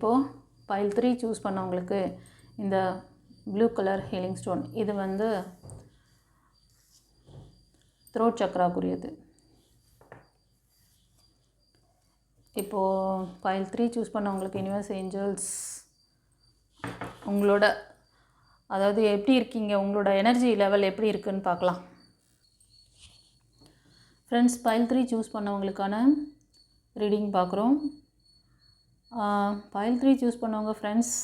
இப்போது file 3 choose பண்ணவங்களுக்கு இந்த ப்ளூ கலர் ஹீலிங் ஸ்டோன் இது வந்து த்ரோட் சக்ராக்குரியது. இப்போது பைல் 3 சூஸ் பண்ணவங்களுக்கு யூனிவர்ஸ் ஏஞ்சல்ஸ் உங்களோட அதாவது எப்படி இருக்கீங்க, உங்களோட எனர்ஜி லெவல் எப்படி இருக்குதுன்னு பார்க்கலாம். ஃப்ரெண்ட்ஸ், பைல் 3 சூஸ் பண்ணவங்களுக்கான ரீடிங் பார்க்குறோம். பைல் 3 சூஸ் பண்ணவங்க ஃப்ரெண்ட்ஸ்,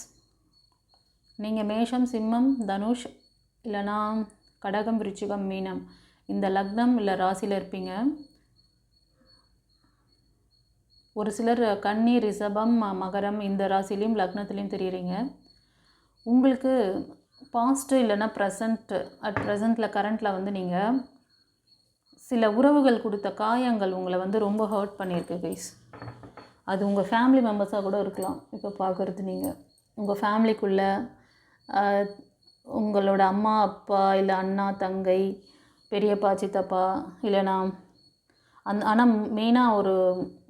நீங்கள் மேஷம், சிம்மம், தனுஷ் இல்லைனா கடகம், விருச்சிகம், மீனம் இந்த லக்னம் இல்லை ராசியில் இருப்பீங்க. ஒரு சிலர் கன்னி, ரிஷபம், மகரம் இந்த ராசிலையும் லக்னத்துலேயும் தெரியுறீங்க. உங்களுக்கு பாஸ்ட்டு இல்லைனா ப்ரெசண்ட்டில் கரண்ட்டில் வந்து நீங்கள் சில உறவுகள் கொடுத்த காயங்கள் உங்களை வந்து ரொம்ப ஹர்ட் பண்ணியிருக்கு கைஸ். அது உங்கள் ஃபேமிலி மெம்பர்ஸாக கூட இருக்கலாம். இப்போ பார்க்குறது நீங்கள் உங்கள் ஃபேமிலிக்குள்ளே உங்களோட அம்மா, அப்பா இல்லை அண்ணா, தங்கை, பெரியப்பா, சித்தப்பா இல்லைனா ஆனால் மெயினாக ஒரு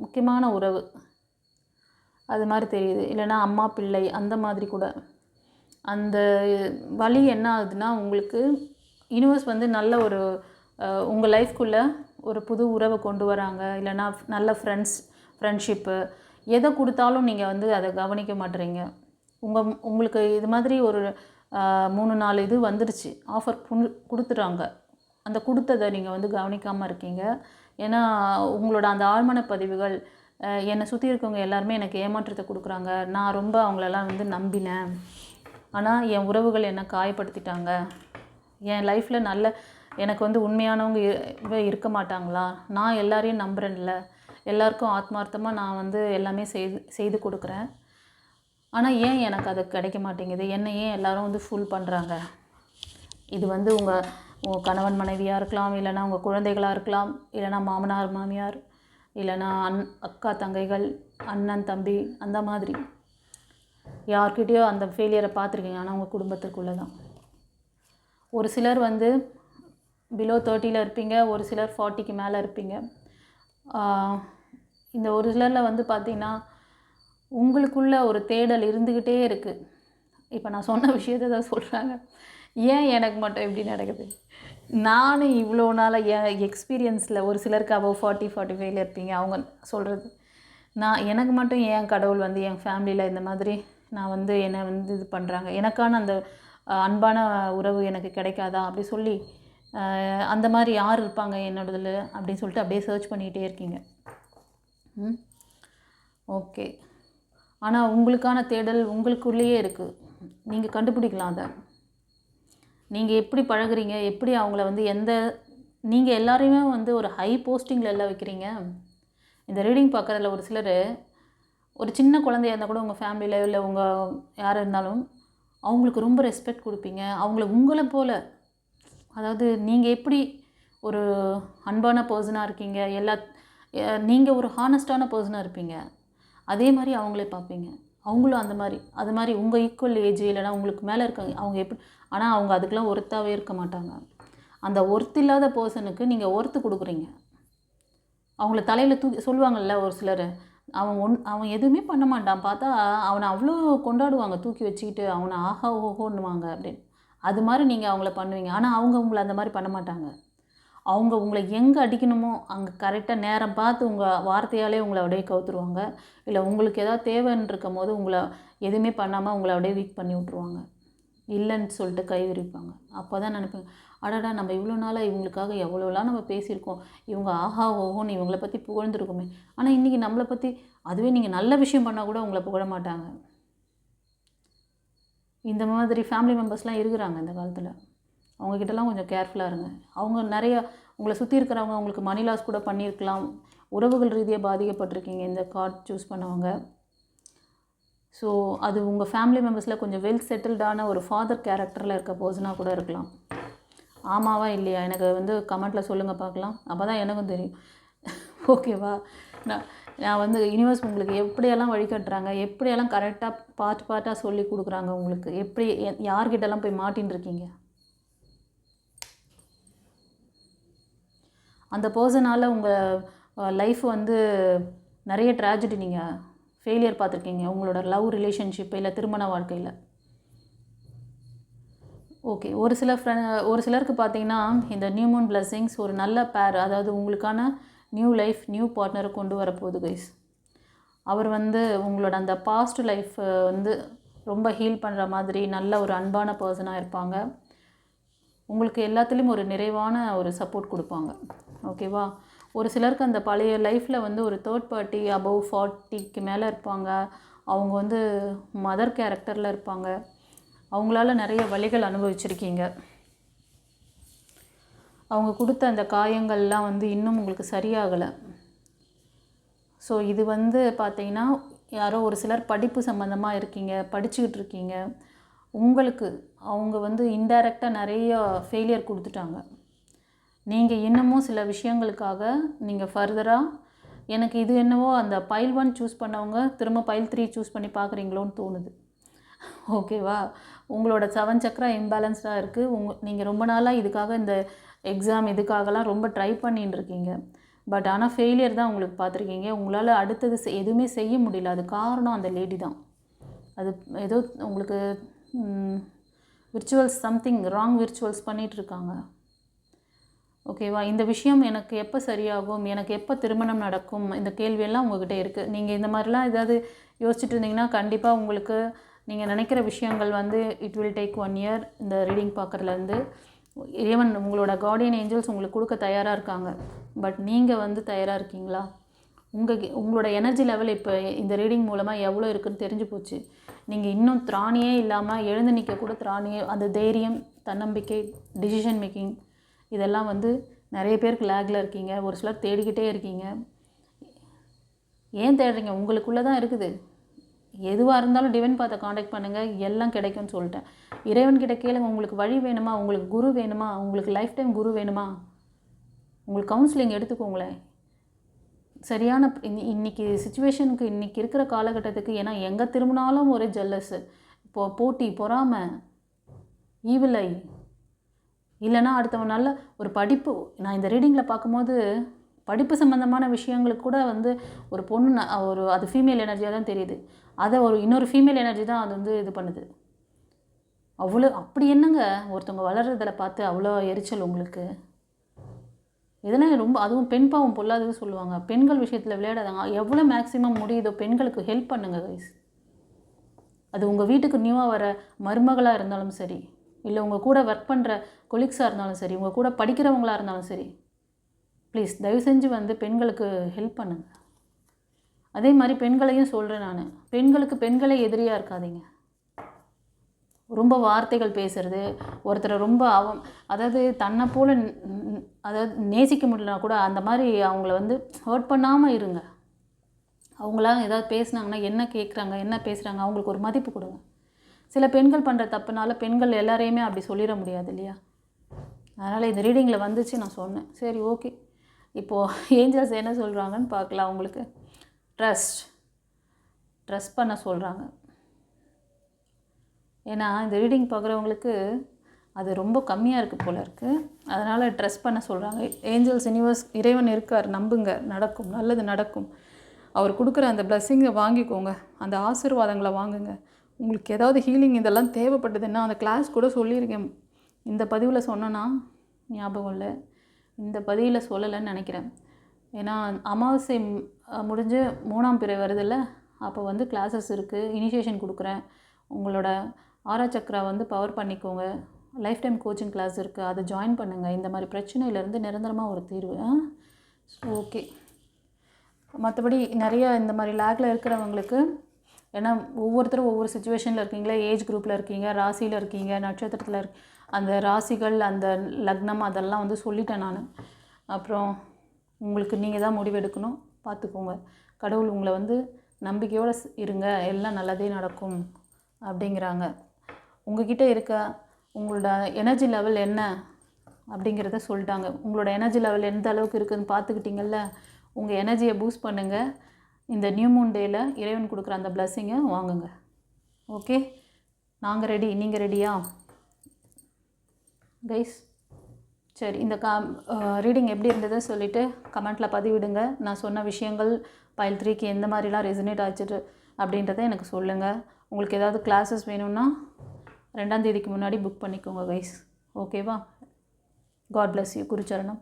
முக்கியமான உறவு அது மாதிரி தெரியுது. இல்லைனா அம்மா, பிள்ளை அந்த மாதிரி கூட. அந்த வழி என்ன ஆகுதுன்னா, உங்களுக்கு யூனிவர்ஸ் வந்து நல்ல ஒரு உங்கள் லைஃப்குள்ளே ஒரு புது உறவை கொண்டு வராங்க. இல்லைனா நல்ல ஃப்ரெண்ட்ஷிப்பு எதை கொடுத்தாலும் நீங்கள் வந்து அதை கவனிக்க மாட்டுறீங்க. உங்களுக்கு இது மாதிரி ஒரு 3-4 இது வந்துடுச்சு, ஆஃபர் கொடுத்துட்றாங்க. அந்த கொடுத்ததை நீங்கள் வந்து கவனிக்காமல் இருக்கீங்க. ஏன்னா உங்களோட அந்த ஆழ்மன பதிவுகள் என்னை சுற்றி இருக்கவங்க எல்லாருமே எனக்கு ஏமாற்றத்தை கொடுக்குறாங்க. நான் ரொம்ப அவங்களெல்லாம் வந்து நம்பினேன், ஆனால் என் உறவுகள் என்னை காயப்படுத்திட்டாங்க. என் லைஃப்பில் எனக்கு வந்து உண்மையானவங்க இருக்க மாட்டாங்களா? நான் எல்லாரையும் நம்புகிறேன்ல, எல்லாருக்கும் ஆத்மார்த்தமாக நான் வந்து எல்லாமே செய்து கொடுக்குறேன். ஆனால் ஏன் எனக்கு அது கிடைக்க மாட்டேங்குது? என்னை ஏன் எல்லோரும் வந்து ஃபுல் பண்ணுறாங்க? இது வந்து உங்கள் கணவன் மனைவியாக இருக்கலாம், இல்லைனா உங்கள் குழந்தைகளாக இருக்கலாம், இல்லைனா மாமனார் மாமியார், இல்லைனா அக்கா தங்கைகள், அண்ணன் தம்பி அந்த மாதிரி யார்கிட்டயோ அந்த ஃபெயிலியரை பார்த்துருக்கீங்க. ஆனால் உங்கள் குடும்பத்துக்குள்ளே தான். ஒரு சிலர் வந்து பிலோ 30 இருப்பீங்க, ஒரு சிலர் 40க்கு மேலே இருப்பீங்க. இந்த ஒரு சிலரில் வந்து பார்த்திங்கன்னா உங்களுக்குள்ள ஒரு தேடல் இருந்துக்கிட்டே இருக்குது. இப்போ நான் சொன்ன விஷயத்தை தான் சொல்கிறாங்க. ஏன் எனக்கு மட்டும் எப்படி நடக்குது? நானும் இவ்வளோ நாளாக என் எக்ஸ்பீரியன்ஸில் ஒரு சிலருக்கு அபவ் 40-45 இருப்பீங்க. அவங்க சொல்கிறது எனக்கு மட்டும் ஏன் கடவுள் வந்து என் ஃபேமிலியில் இந்த மாதிரி நான் வந்து என்னை வந்து இது பண்ணுறாங்க, எனக்கான அந்த அன்பான உறவு எனக்கு கிடைக்காதா அப்படி சொல்லி அந்த மாதிரி யார் இருப்பாங்க என்னோடதில் அப்படின்னு சொல்லிட்டு அப்படியே சர்ச் பண்ணிகிட்டே இருக்கீங்க. ஓகே, ஆனால் உங்களுக்கான தேடல் உங்களுக்குள்ளேயே இருக்குது. நீங்கள் கண்டுபிடிக்கலாம் அதை. நீங்கள் எப்படி பழகுறீங்க, எப்படி அவங்கள வந்து நீங்கள் எல்லாரையுமே வந்து ஒரு ஹை போஸ்டிங்கில் எல்லாம் வைக்கிறீங்க. இந்த ரீடிங் பார்க்குறதுல ஒரு சிலர் ஒரு சின்ன குழந்தையாக இருந்தால் கூட உங்கள் ஃபேமிலியில் இல்லை உங்கள் யார் இருந்தாலும் அவங்களுக்கு ரொம்ப ரெஸ்பெக்ட் கொடுப்பீங்க. உங்களை போல், அதாவது நீங்கள் எப்படி ஒரு அன்பான பர்சனாக இருக்கீங்க, நீங்கள் ஒரு ஹானஸ்டான பர்சனாக இருப்பீங்க, அதே மாதிரி அவங்களே பார்ப்பீங்க. அவங்களும் அது மாதிரி உங்கள் ஈக்குவல் ஏஜ் இல்லைனா உங்களுக்கு மேலே இருக்காங்க அவங்க எப்படி, ஆனால் அவங்க அதுக்கெலாம் ஒர்த்தாகவே இருக்க மாட்டாங்க. அந்த ஒர்த் இல்லாத பர்சனுக்கு நீங்கள் ஒர்த்து கொடுக்குறீங்க. அவங்கள தலையில் தூக்கி சொல்லுவாங்கள்ல ஒரு சிலர், அவன் எதுவுமே பண்ண மாட்டான், பார்த்தா அவனை அவ்வளோ கொண்டாடுவாங்க, தூக்கி வச்சுக்கிட்டு அவனை ஆஹா ஓஹோன்னுவாங்க அப்படின்னு. அது மாதிரி நீங்கள் அவங்கள பண்ணுவீங்க. ஆனால் அவங்க உங்களை அந்த மாதிரி பண்ண மாட்டாங்க. அவங்க உங்களை எங்கே அடிக்கணுமோ அங்கே கரெக்டாக நேரம் பார்த்து உங்கள் வார்த்தையாலே உங்களை அப்படியே கவுத்துருவாங்க. இல்லை உங்களுக்கு எதாவது தேவைன்னு இருக்கும் போது உங்களை எதுவுமே பண்ணாமல் உங்களை அப்படியே வீக் பண்ணி விட்ருவாங்க. இல்லைன்னு சொல்லிட்டு கை விரிப்பாங்க. அப்போ தான் நினைப்பேன், அடடா நம்ம இவ்வளோ நாளாக இவங்களுக்காக எவ்வளோலாம் நம்ம பேசியிருக்கோம், இவங்க ஆஹா ஓஹோன்னு இவங்களை பற்றி புகழ்ந்துருக்குமே. ஆனால் இன்றைக்கி நம்மளை பற்றி அதுவே நீங்கள் நல்ல விஷயம் பண்ணால் கூட உங்களை புகழ மாட்டாங்க. இந்த மாதிரி ஃபேமிலி மெம்பர்ஸ்லாம் இருக்கிறாங்க இந்த காலத்தில். அவங்கக்கிட்டலாம் கொஞ்சம் கேர்ஃபுல்லாக இருங்க. அவங்க நிறையா உங்களை சுற்றி இருக்கிறவங்க உங்களுக்கு மணி லாஸ் கூட பண்ணியிருக்கலாம். உறவுகள் ரீதியாக பாதிக்கப்பட்டிருக்கீங்க இந்த கார்ட் சூஸ் பண்ணவங்க. ஸோ அது உங்கள் ஃபேமிலி மெம்பர்ஸில் கொஞ்சம் வெல் செட்டில்டான ஒரு ஃபாதர் கேரக்டரில் இருக்க பர்சனாக கூட இருக்கலாம். ஆமாவா இல்லையா எனக்கு வந்து கமெண்ட்டில் சொல்லுங்கள் பார்க்கலாம். அப்போ தான் எனக்கும் தெரியும். ஓகேவா? நான் வந்து யூனிவர்ஸ் உங்களுக்கு எப்படியெல்லாம் வழிகாட்டுறாங்க, எப்படியெல்லாம் கரெக்டாக பார்ட்டாக சொல்லி கொடுக்குறாங்க, உங்களுக்கு எப்படி யார்கிட்டலாம் போய் மாட்டின்னு இருக்கீங்க. அந்த பர்சனால் உங்கள் லைஃப் வந்து நிறைய ட்ராஜடி நீங்கள் ஃபெயிலியர் பார்த்துருக்கீங்க உங்களோட லவ் ரிலேஷன்ஷிப் இல்லை திருமண வாழ்க்கையில். ஓகே, ஒரு சிலருக்கு பார்த்தீங்கன்னா இந்த நியூ மூன் பிளெஸ்ஸிங்ஸ் ஒரு நல்ல பேர், அதாவது உங்களுக்கான நியூ லைஃப் நியூ பார்ட்னரை கொண்டு வரப்போகுது கைஸ். அவர் வந்து உங்களோட அந்த பாஸ்ட் லைஃப் வந்து ரொம்ப ஹீல் பண்ணுற மாதிரி நல்ல ஒரு அன்பான பர்சனாக இருப்பாங்க. உங்களுக்கு எல்லாத்துலேயும் ஒரு நிறைவான ஒரு சப்போர்ட் கொடுப்பாங்க. ஓகேவா? ஒரு சிலருக்கு அந்த பழைய லைஃப்பில் வந்து ஒரு தேர்ட் பார்ட்டி அபவ் 40க்கு மேலே இருப்பாங்க. அவங்க வந்து மதர் கேரக்டரில் இருப்பாங்க. அவங்களால நிறைய வலிகள் அனுபவிச்சிருக்கீங்க. அவங்க கொடுத்த அந்த காயங்கள்லாம் வந்து இன்னும் உங்களுக்கு சரியாகலை. ஸோ இது வந்து பார்த்தீங்கன்னா யாரோ ஒரு சிலர் படிப்பு சம்மந்தமாக இருக்கீங்க, படிச்சுக்கிட்டு இருக்கீங்க. உங்களுக்கு அவங்க வந்து இன்டைரக்டாக நிறைய ஃபெயிலியர் கொடுத்துட்டாங்க. நீங்கள் இன்னமும் சில விஷயங்களுக்காக நீங்கள் ஃபர்தராக எனக்கு இது என்னவோ அந்த பைல் 1 சூஸ் பண்ணவங்க திரும்ப பைல் 3 சூஸ் பண்ணி பார்க்குறீங்களோன்னு தோணுது. ஓகேவா? உங்களோட 7 சக்கரா இம்பேலன்ஸ்டாக இருக்குது. நீங்கள் ரொம்ப நாளாக இதுக்காக இந்த எக்ஸாம் இதுக்காகலாம் ரொம்ப ட்ரை பண்ணின்னு இருக்கீங்க. பட் ஆனால் ஃபெயிலியர் தான் உங்களுக்கு பார்த்துருக்கீங்க. உங்களால் அடுத்தது எதுவுமே செய்ய முடியல. அது காரணம் அந்த லேடி தான். அது ஏதோ உங்களுக்கு விர்ச்சுவல்ஸ் சம்திங் ராங் விர்ச்சுவல்ஸ் பண்ணிகிட்ருக்காங்க. ஓகேவா? இந்த விஷயம் எனக்கு எப்போ சரியாகும், எனக்கு எப்போ திருமணம் நடக்கும், இந்த கேள்வியெல்லாம் உங்கள்கிட்ட இருக்குது. நீங்கள் இந்த மாதிரிலாம் ஏதாவது யோசிச்சுட்டு இருந்தீங்கன்னா கண்டிப்பாக உங்களுக்கு நீங்கள் நினைக்கிற விஷயங்கள் வந்து இட் வில் டேக் 1 இயர். இந்த ரீடிங் பார்க்குறதுலேருந்து ஈவன் உங்களோட கார்டியன் ஏஞ்சல்ஸ் உங்களுக்கு கொடுக்க தயாராக இருக்காங்க. பட் நீங்கள் வந்து தயாராக இருக்கீங்களா? உங்களோட எனர்ஜி லெவல் இப்போ இந்த ரீடிங் மூலமாக எவ்வளோ இருக்குதுன்னு தெரிஞ்சு போச்சு. நீங்கள் இன்னும் திராணியே இல்லாமல் எழுந்து நிற்க கூட திராணியே, அந்த தைரியம், தன்னம்பிக்கை, டிசிஷன் மேக்கிங் இதெல்லாம் வந்து நிறைய பேருக்கு லேக்கில் இருக்கீங்க. ஒரு சிலர் தேடிக்கிட்டே இருக்கீங்க. ஏன் தேடுறீங்க? உங்களுக்குள்ளே தான் இருக்குது. எதுவாக இருந்தாலும் டிவைன் பாத்தை காண்டாக்ட் பண்ணுங்கள், எல்லாம் கிடைக்கும்னு சொல்லிட்டேன். இறைவன்கிட்ட கேளுங்க, உங்களுக்கு வழி வேணுமா, உங்களுக்கு குரு வேணுமா, உங்களுக்கு லைஃப் டைம் குரு வேணுமா, உங்களுக்கு கவுன்சிலிங் எடுத்துக்கோங்களேன். சரியான இன்றைக்கி சுச்சுவேஷனுக்கு, இன்றைக்கி இருக்கிற காலகட்டத்துக்கு. ஏன்னா எங்கே திரும்பினாலும் ஒரே ஜெல்லஸு, இப்போது போட்டி, பொறாமை, ஈவிலை, இல்லைனா அடுத்தவன் நல்ல ஒரு படிப்பு. நான் இந்த ரீடிங்கில் பார்க்கும்போது படிப்பு சம்மந்தமான விஷயங்களுக்கு கூட வந்து ஒரு பொண்ணு ஒரு அது ஃபீமேல் எனர்ஜியாக தான் தெரியுது. அதை இன்னொரு ஃபீமேல் எனர்ஜி தான் அது வந்து இது பண்ணுது. அவ்வளோ அப்படி என்னங்க ஒருத்தவங்க வளர்கிறதில் பார்த்து அவ்வளோ எரிச்சல் உங்களுக்கு? இதெல்லாம் ரொம்ப, அதுவும் பெண் பாவம் பொல்லாதது சொல்லுவாங்க. பெண்கள் விஷயத்தில் விளையாடாதாங்க. எவ்வளோ மேக்ஸிமம் முடியுதோ பெண்களுக்கு ஹெல்ப் பண்ணுங்கள் கைஸ். அது உங்கள் வீட்டுக்கு நியூவாக வர மருமகளாக இருந்தாலும் சரி, இல்லை உங்கள் கூட ஒர்க் பண்ணுற கொலீக்ஸாக இருந்தாலும் சரி, உங்கள் கூட படிக்கிறவங்களாக இருந்தாலும் சரி, ப்ளீஸ் தயவு செஞ்சு வந்து பெண்களுக்கு ஹெல்ப் பண்ணுங்கள். அதே மாதிரி பெண்களையும் சொல்கிறேன் நான், பெண்களுக்கு பெண்களே எதிரியாக இருக்காதீங்க. ரொம்ப வார்த்தைகள் பேசுகிறது, ஒருத்தரை ரொம்ப அதாவது தன்னை போல் அதாவது நேசிக்க முடியலனா கூட அந்த மாதிரி அவங்கள வந்து ஹர்ட் பண்ணாமல் இருங்க. அவங்களாம் ஏதாவது பேசுனாங்கன்னா என்ன கேட்குறாங்க, என்ன பேசுகிறாங்க, அவங்களுக்கு ஒரு மதிப்பு கொடுங்க. சில பெண்கள் பண்ணுற தப்புனால பெண்கள் எல்லாரையுமே அப்படி சொல்லிட முடியாது இல்லையா? அதனால் இந்த ரீடிங்கில் வந்துச்சு, நான் சொன்னேன். சரி, ஓகே. இப்போது ஏஞ்சல்ஸ் என்ன சொல்கிறாங்கன்னு பார்க்கலாம். உங்களுக்கு ட்ரஸ்ட் பண்ண சொல்கிறாங்க. ஏன்னா இந்த ரீடிங் பார்க்குறவங்களுக்கு அது ரொம்ப கம்மியாக இருக்குது போல இருக்குது. அதனால் ட்ரஸ்ட் பண்ண சொல்கிறாங்க. ஏஞ்சல்ஸ், யூனிவர்ஸ், இறைவன் இருக்கார், நம்புங்க, நடக்கும், நல்லது நடக்கும். அவர் கொடுக்குற அந்த பிளஸ்ஸிங்கை வாங்கிக்கோங்க, அந்த ஆசீர்வாதங்களை வாங்குங்க. உங்களுக்கு ஏதாவது ஹீலிங் இதெல்லாம் தேவைப்பட்டதுன்னா அந்த கிளாஸ் கூட சொல்லியிருக்கேன். இந்த பதிவில் சொன்னேன்னா ஞாபகம் இல்லை, இந்த பதிவில் சொல்லலைன்னு நினைக்கிறேன். ஏன்னா அமாவாசை முடிஞ்சு 3ஆம் பிறை வருதில்ல, அப்போ வந்து கிளாஸஸ் இருக்குது, இனிஷியேஷன் கொடுக்குறேன். உங்களோட ஆரா சக்ரா வந்து பவர் பண்ணிக்கோங்க. லைஃப் டைம் கோச்சிங் கிளாஸ் இருக்குது, அதை ஜாயின் பண்ணுங்கள். இந்த மாதிரி பிரச்சனையிலேருந்து நிரந்தரமாக ஒரு தீர்வு. ஓகே. மற்றபடி நிறைய இந்த மாதிரி லேக்கில் இருக்கிறவங்களுக்கு, ஏன்னா ஒவ்வொருத்தரும் ஒவ்வொரு சுச்சுவேஷனில் இருக்கீங்களா, ஏஜ் குரூப்பில் இருக்கீங்க, ராசியில் இருக்கீங்க, நட்சத்திரத்தில் அந்த ராசிகள், அந்த லக்னம் அதெல்லாம் வந்து சொல்லிட்டேன் நான். அப்புறம் உங்களுக்கு நீங்கள் தான் முடிவெடுக்கணும், பார்த்துக்கோங்க. கடவுள் உங்களை வந்து நம்பிக்கையோடு இருங்க, எல்லாம் நல்லதே நடக்கும் அப்படிங்கிறாங்க. உங்கள்கிட்ட இருக்க உங்களோட எனர்ஜி லெவல் என்ன அப்படிங்கிறத சொல்லிட்டாங்க. உங்களோட எனர்ஜி லெவல் எந்த அளவுக்கு இருக்குதுன்னு பார்த்துக்கிட்டிங்கல்ல, உங்கள் எனர்ஜியை பூஸ்ட் பண்ணுங்கள். இந்த நியூ மூன் டேயில் இறைவன் கொடுக்குற அந்த பிளஸ்ஸிங்கை வாங்குங்க. ஓகே, நாங்கள் ரெடி, நீங்கள் ரெடியா கைஸ்? சரி, இந்த ரீடிங் எப்படி இருந்ததுன்னு சொல்லிவிட்டு கமெண்ட்டில் பதிவிடுங்க. நான் சொன்ன விஷயங்கள் பைல் 3க்கு எந்த மாதிரிலாம் ரெசனேட் ஆச்சுட்டு அப்படின்றத எனக்கு சொல்லுங்கள். உங்களுக்கு ஏதாவது கிளாஸஸ் வேணும்னா 2ஆம் தேதிக்கு முன்னாடி புக் பண்ணிக்கோங்க கைஸ். ஓகேவா? God bless you. குருச்சரணம்.